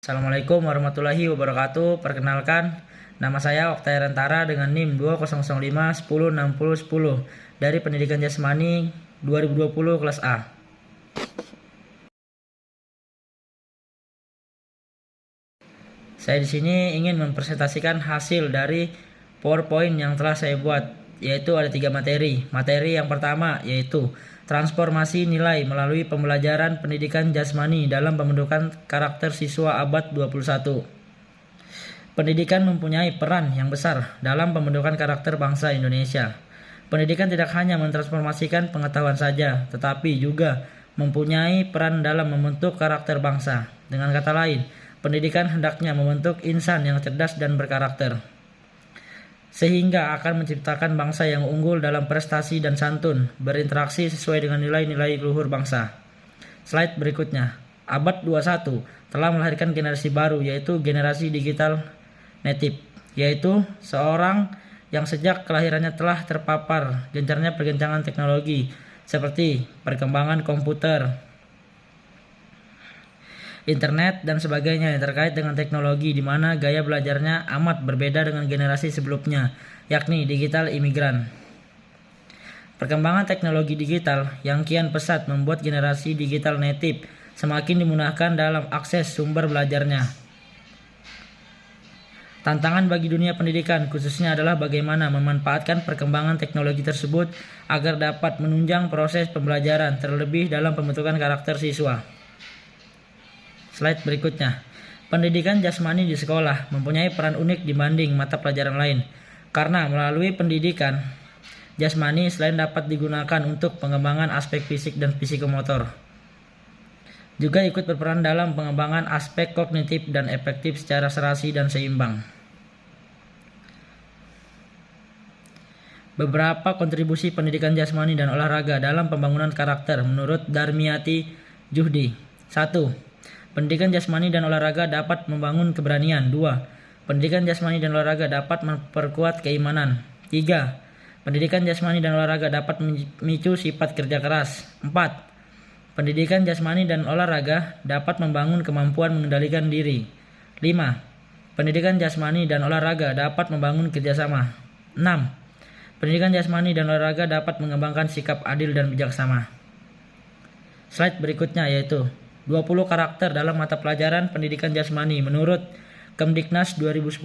Assalamualaikum warahmatullahi wabarakatuh. Perkenalkan, nama saya Oktay Rantara dengan NIM 2005106010 dari Pendidikan Jasmani 2020 kelas A. Saya di sini ingin mempresentasikan hasil dari PowerPoint yang telah saya buat, yaitu ada 3 materi. Materi yang pertama yaitu transformasi nilai melalui pembelajaran pendidikan jasmani dalam pembentukan karakter siswa abad 21. Pendidikan mempunyai peran yang besar dalam pembentukan karakter bangsa Indonesia. Pendidikan tidak hanya mentransformasikan pengetahuan saja, tetapi juga mempunyai peran dalam membentuk karakter bangsa. Dengan kata lain, pendidikan hendaknya membentuk insan yang cerdas dan berkarakter, sehingga akan menciptakan bangsa yang unggul dalam prestasi dan santun, berinteraksi sesuai dengan nilai-nilai luhur bangsa. Slide berikutnya. Abad 21 telah melahirkan generasi baru, yaitu generasi digital native, yaitu seorang yang sejak kelahirannya telah terpapar gencarnya pergencangan teknologi seperti perkembangan komputer, internet, dan sebagainya yang terkait dengan teknologi, di mana gaya belajarnya amat berbeda dengan generasi sebelumnya, yakni digital imigran. Perkembangan teknologi digital yang kian pesat membuat generasi digital native semakin dimudahkan dalam akses sumber belajarnya. Tantangan bagi dunia pendidikan khususnya adalah bagaimana memanfaatkan perkembangan teknologi tersebut agar dapat menunjang proses pembelajaran, terlebih dalam pembentukan karakter siswa. Slide berikutnya. Pendidikan jasmani di sekolah mempunyai peran unik dibanding mata pelajaran lain, karena melalui pendidikan jasmani selain dapat digunakan untuk pengembangan aspek fisik dan psikomotor, juga ikut berperan dalam pengembangan aspek kognitif dan efektif secara serasi dan seimbang. Beberapa kontribusi pendidikan jasmani dan olahraga dalam pembangunan karakter menurut Darmiati Juhdi. 1. Pendidikan jasmani dan olahraga dapat membangun keberanian. 2. Pendidikan jasmani dan olahraga dapat memperkuat keimanan. 3. Pendidikan jasmani dan olahraga dapat memicu sifat kerja keras. 4. Pendidikan jasmani dan olahraga dapat membangun kemampuan mengendalikan diri. 5. Pendidikan jasmani dan olahraga dapat membangun kerjasama. 6. Pendidikan jasmani dan olahraga dapat mengembangkan sikap adil dan bijaksana. Slide berikutnya yaitu 20 karakter dalam mata pelajaran pendidikan jasmani menurut Kemdiknas 2010.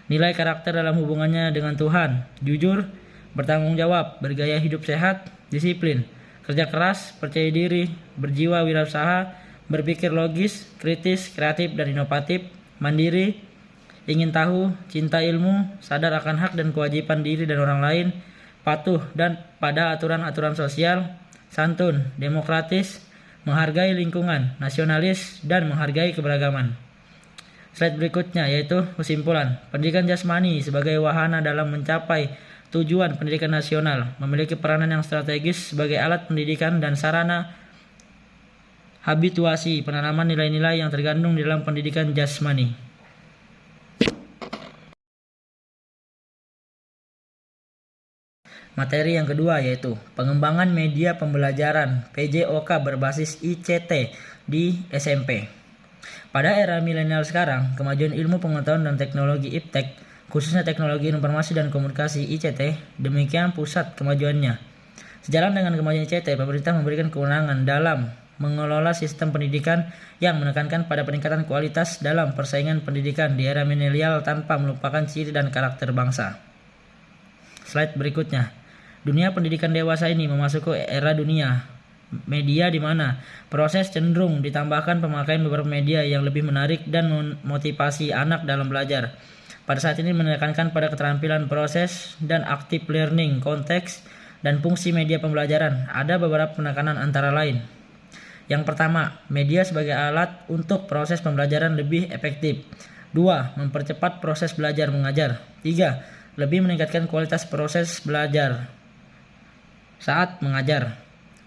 Nilai karakter dalam hubungannya dengan Tuhan: jujur, bertanggung jawab, bergaya hidup sehat, disiplin, kerja keras, percaya diri, berjiwa wirausaha, berpikir logis, kritis, kreatif dan inovatif, mandiri, ingin tahu, cinta ilmu, sadar akan hak dan kewajiban diri dan orang lain, patuh dan pada aturan-aturan sosial, santun, demokratis, menghargai lingkungan, nasionalis, dan menghargai keberagaman. Slide berikutnya yaitu kesimpulan. Pendidikan jasmani sebagai wahana dalam mencapai tujuan pendidikan nasional memiliki peranan yang strategis sebagai alat pendidikan dan sarana habituasi penanaman nilai-nilai yang terkandung di dalam pendidikan jasmani. Materi yang kedua yaitu pengembangan media pembelajaran PJOK berbasis ICT di SMP. Pada era milenial sekarang, kemajuan ilmu pengetahuan dan teknologi iptek, khususnya teknologi informasi dan komunikasi ICT, demikian pusat kemajuannya. Sejalan dengan kemajuan ICT, pemerintah memberikan kewenangan dalam mengelola sistem pendidikan yang menekankan pada peningkatan kualitas dalam persaingan pendidikan di era milenial tanpa melupakan ciri dan karakter bangsa. Slide berikutnya. Dunia pendidikan dewasa ini memasuki era dunia media di mana proses cenderung ditambahkan pemakaian beberapa media yang lebih menarik dan memotivasi anak dalam belajar. Pada saat ini menekankan pada keterampilan proses dan active learning, konteks, dan fungsi media pembelajaran. Ada beberapa penekanan antara lain. Yang pertama, media sebagai alat untuk proses pembelajaran lebih efektif. 2. Mempercepat proses belajar mengajar. 3. Lebih meningkatkan kualitas proses belajar saat mengajar.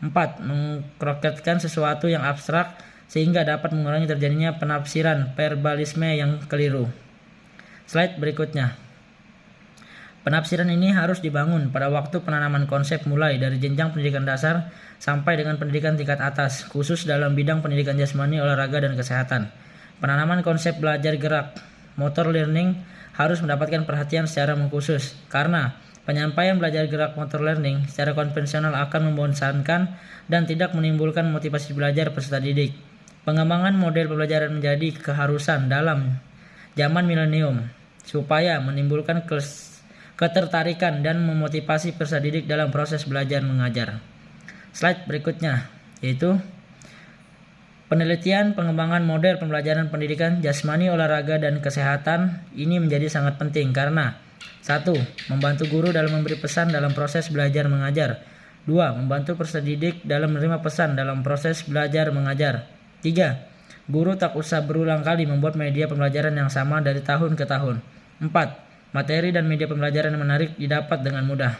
4. Mengkroket sesuatu yang abstrak sehingga dapat mengurangi terjadinya penafsiran verbalisme yang keliru. Slide berikutnya. Penafsiran ini harus dibangun pada waktu penanaman konsep mulai dari jenjang pendidikan dasar sampai dengan pendidikan tingkat atas, khusus dalam bidang pendidikan jasmani, olahraga, dan kesehatan. Penanaman konsep belajar gerak motor learning harus mendapatkan perhatian secara khusus karena penyampaian belajar gerak motor learning secara konvensional akan membosankan dan tidak menimbulkan motivasi belajar peserta didik. Pengembangan model pembelajaran menjadi keharusan dalam zaman milenium supaya menimbulkan ketertarikan dan memotivasi peserta didik dalam proses belajar mengajar. Slide berikutnya yaitu penelitian pengembangan model pembelajaran pendidikan jasmani, olahraga, dan kesehatan ini menjadi sangat penting karena 1. Membantu guru dalam memberi pesan dalam proses belajar mengajar. 2. Membantu peserta didik dalam menerima pesan dalam proses belajar mengajar. 3. Guru tak usah berulang kali membuat media pembelajaran yang sama dari tahun ke tahun. 4. Materi dan media pembelajaran yang menarik didapat dengan mudah.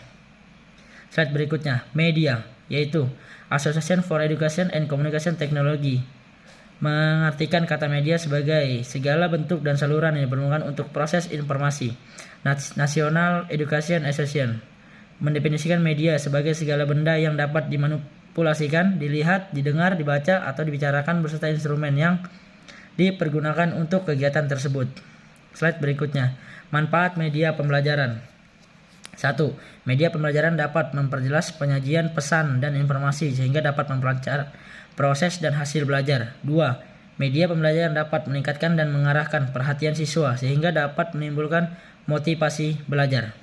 Slide berikutnya, media, yaitu Association for Education and Communication Technology mengartikan kata media sebagai segala bentuk dan saluran yang diperlukan untuk proses informasi. National Education Association mendefinisikan media sebagai segala benda yang dapat dimanipulasikan, dilihat, didengar, dibaca, atau dibicarakan beserta instrumen yang dipergunakan untuk kegiatan tersebut. Slide berikutnya, manfaat media pembelajaran. 1. Media pembelajaran dapat memperjelas penyajian pesan dan informasi sehingga dapat memperlancar proses dan hasil belajar. 2. Media pembelajaran dapat meningkatkan dan mengarahkan perhatian siswa sehingga dapat menimbulkan motivasi belajar.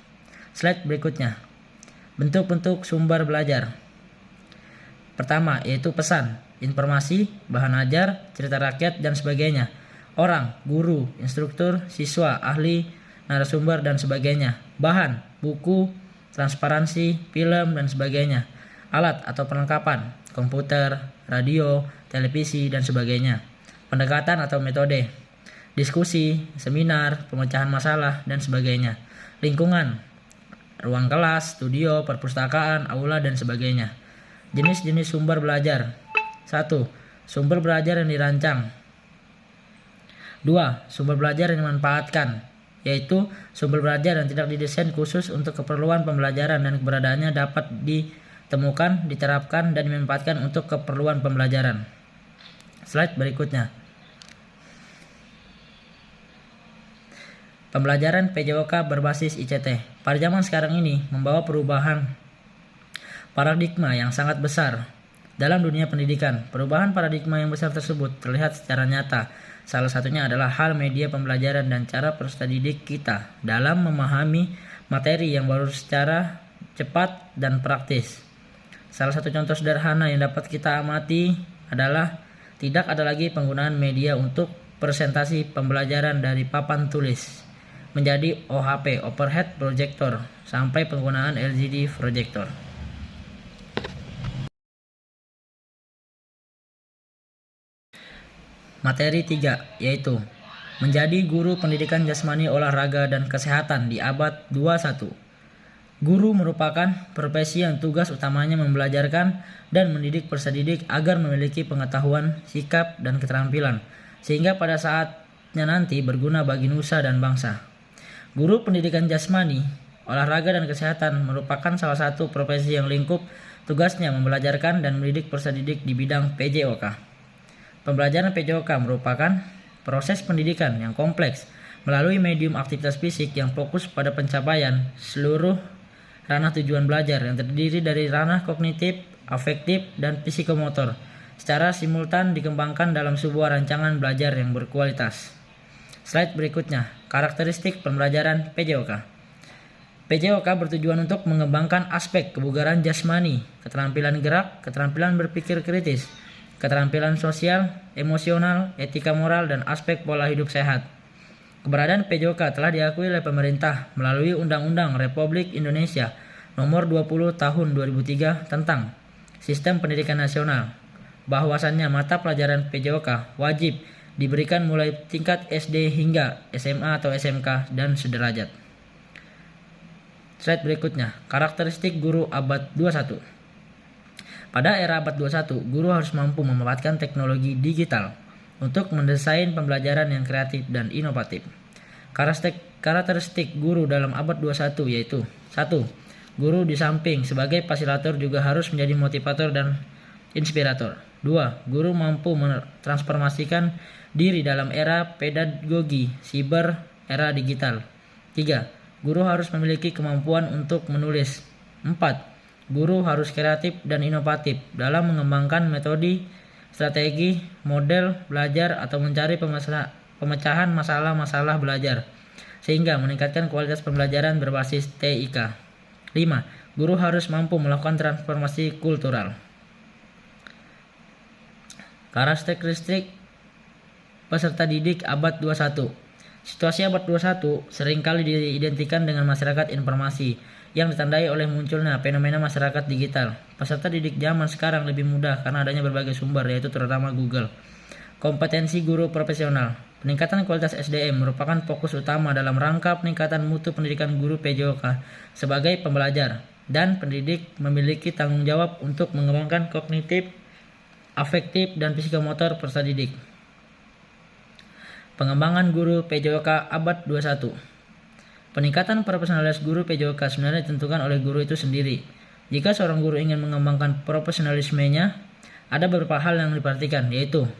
Slide berikutnya. Bentuk-bentuk sumber belajar. Pertama, yaitu pesan, informasi, bahan ajar, cerita rakyat, dan sebagainya. Orang, guru, instruktur, siswa, ahli, narasumber, dan sebagainya. Bahan, buku, transparansi, film, dan sebagainya. Alat atau perlengkapan, komputer, radio, televisi, dan sebagainya. Pendekatan atau metode, diskusi, seminar, pemecahan masalah, dan sebagainya. Lingkungan, ruang kelas, studio, perpustakaan, aula, dan sebagainya. Jenis-jenis sumber belajar. 1. Sumber belajar yang dirancang. 2. Sumber belajar yang dimanfaatkan, yaitu sumber belajar yang tidak didesain khusus untuk keperluan pembelajaran dan keberadaannya dapat ditemukan, diterapkan, dan dimanfaatkan untuk keperluan pembelajaran. Slide berikutnya. Pembelajaran PJOK berbasis ICT pada zaman sekarang ini membawa perubahan paradigma yang sangat besar dalam dunia pendidikan. Perubahan paradigma yang besar tersebut terlihat secara nyata. Salah satunya adalah hal media pembelajaran dan cara peserta didik kita dalam memahami materi yang baru secara cepat dan praktis. Salah satu contoh sederhana yang dapat kita amati adalah tidak ada lagi penggunaan media untuk presentasi pembelajaran dari papan tulis menjadi OHP, overhead projector, sampai penggunaan LCD projector. Materi 3, yaitu menjadi guru pendidikan jasmani, olahraga, dan kesehatan di abad 21. Guru merupakan profesi yang tugas utamanya membelajarkan dan mendidik peserta didik agar memiliki pengetahuan, sikap, dan keterampilan, sehingga pada saatnya nanti berguna bagi nusa dan bangsa. Guru pendidikan jasmani, olahraga, dan kesehatan merupakan salah satu profesi yang lingkup tugasnya membelajarkan dan mendidik peserta didik di bidang PJOK. Pembelajaran PJOK merupakan proses pendidikan yang kompleks melalui medium aktivitas fisik yang fokus pada pencapaian seluruh ranah tujuan belajar yang terdiri dari ranah kognitif, afektif, dan psikomotor secara simultan dikembangkan dalam sebuah rancangan belajar yang berkualitas. Slide berikutnya, karakteristik pembelajaran PJOK. PJOK bertujuan untuk mengembangkan aspek kebugaran jasmani, keterampilan gerak, keterampilan berpikir kritis, keterampilan sosial, emosional, etika moral, dan aspek pola hidup sehat. Keberadaan PJOK telah diakui oleh pemerintah melalui Undang-Undang Republik Indonesia Nomor 20 Tahun 2003 tentang Sistem Pendidikan Nasional, bahwasannya mata pelajaran PJOK wajib diberikan mulai tingkat SD hingga SMA atau SMK dan sederajat. Slide berikutnya, karakteristik guru abad 21. Pada era abad 21, guru harus mampu memanfaatkan teknologi digital untuk mendesain pembelajaran yang kreatif dan inovatif. Karakteristik guru dalam abad 21 yaitu 1. Guru di samping sebagai fasilitator juga harus menjadi motivator dan inspirator. 2. Guru mampu mentransformasikan diri dalam era pedagogi siber, era digital. 3. Guru harus memiliki kemampuan untuk menulis. 4. Guru harus kreatif dan inovatif dalam mengembangkan metode, strategi, model belajar atau mencari pemecahan masalah-masalah belajar, sehingga meningkatkan kualitas pembelajaran berbasis TIK. 5. Guru harus mampu melakukan transformasi kultural. Karakteristik peserta didik abad 21. Situasi abad 21 seringkali diidentikan dengan masyarakat informasi yang ditandai oleh munculnya fenomena masyarakat digital. Peserta didik zaman sekarang lebih mudah karena adanya berbagai sumber, yaitu terutama Google. Kompetensi guru profesional. Peningkatan kualitas SDM merupakan fokus utama dalam rangka peningkatan mutu pendidikan guru PJOK sebagai pembelajar, dan pendidik memiliki tanggung jawab untuk mengembangkan kognitif, afektif, dan psikomotor peserta didik. Pengembangan guru PJOK abad 21. Peningkatan profesionalitas guru PJOK sebenarnya ditentukan oleh guru itu sendiri. Jika seorang guru ingin mengembangkan profesionalismenya, ada beberapa hal yang diperhatikan, yaitu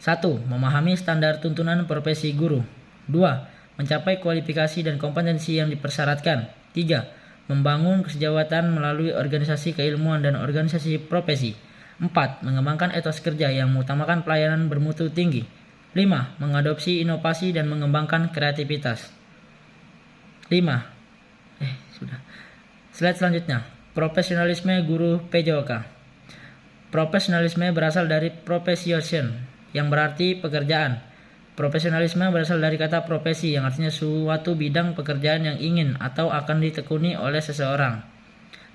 1. Memahami standar tuntunan profesi guru. 2. Mencapai kualifikasi dan kompetensi yang dipersyaratkan. 3. Membangun kesejahteraan melalui organisasi keilmuan dan organisasi profesi. 4. Mengembangkan etos kerja yang mengutamakan pelayanan bermutu tinggi. 5. Mengadopsi inovasi dan mengembangkan kreativitas. 5. Slide selanjutnya. Profesionalisme guru PJOK. Profesionalisme berasal dari profession, yang berarti pekerjaan. Profesionalisme berasal dari kata profesi, yang artinya suatu bidang pekerjaan yang ingin atau akan ditekuni oleh seseorang.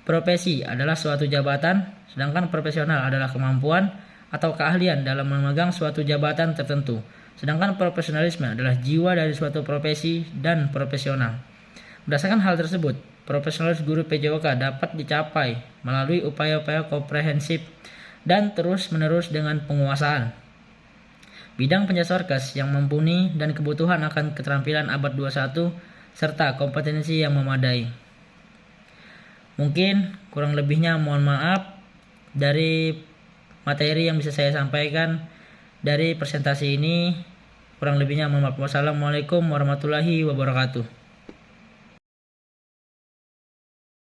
Profesi adalah suatu jabatan, sedangkan profesional adalah kemampuan atau keahlian dalam memegang suatu jabatan tertentu. Sedangkan profesionalisme adalah jiwa dari suatu profesi dan profesional. Berdasarkan hal tersebut, profesionalitas guru PJOK dapat dicapai melalui upaya-upaya komprehensif dan terus-menerus dengan penguasaan bidang penjasorkes yang mumpuni dan kebutuhan akan keterampilan abad 21 serta kompetensi yang memadai. Mungkin kurang lebihnya mohon maaf dari materi yang bisa saya sampaikan dari presentasi ini. Kurang lebihnya mohon maaf. Wassalamualaikum warahmatullahi wabarakatuh.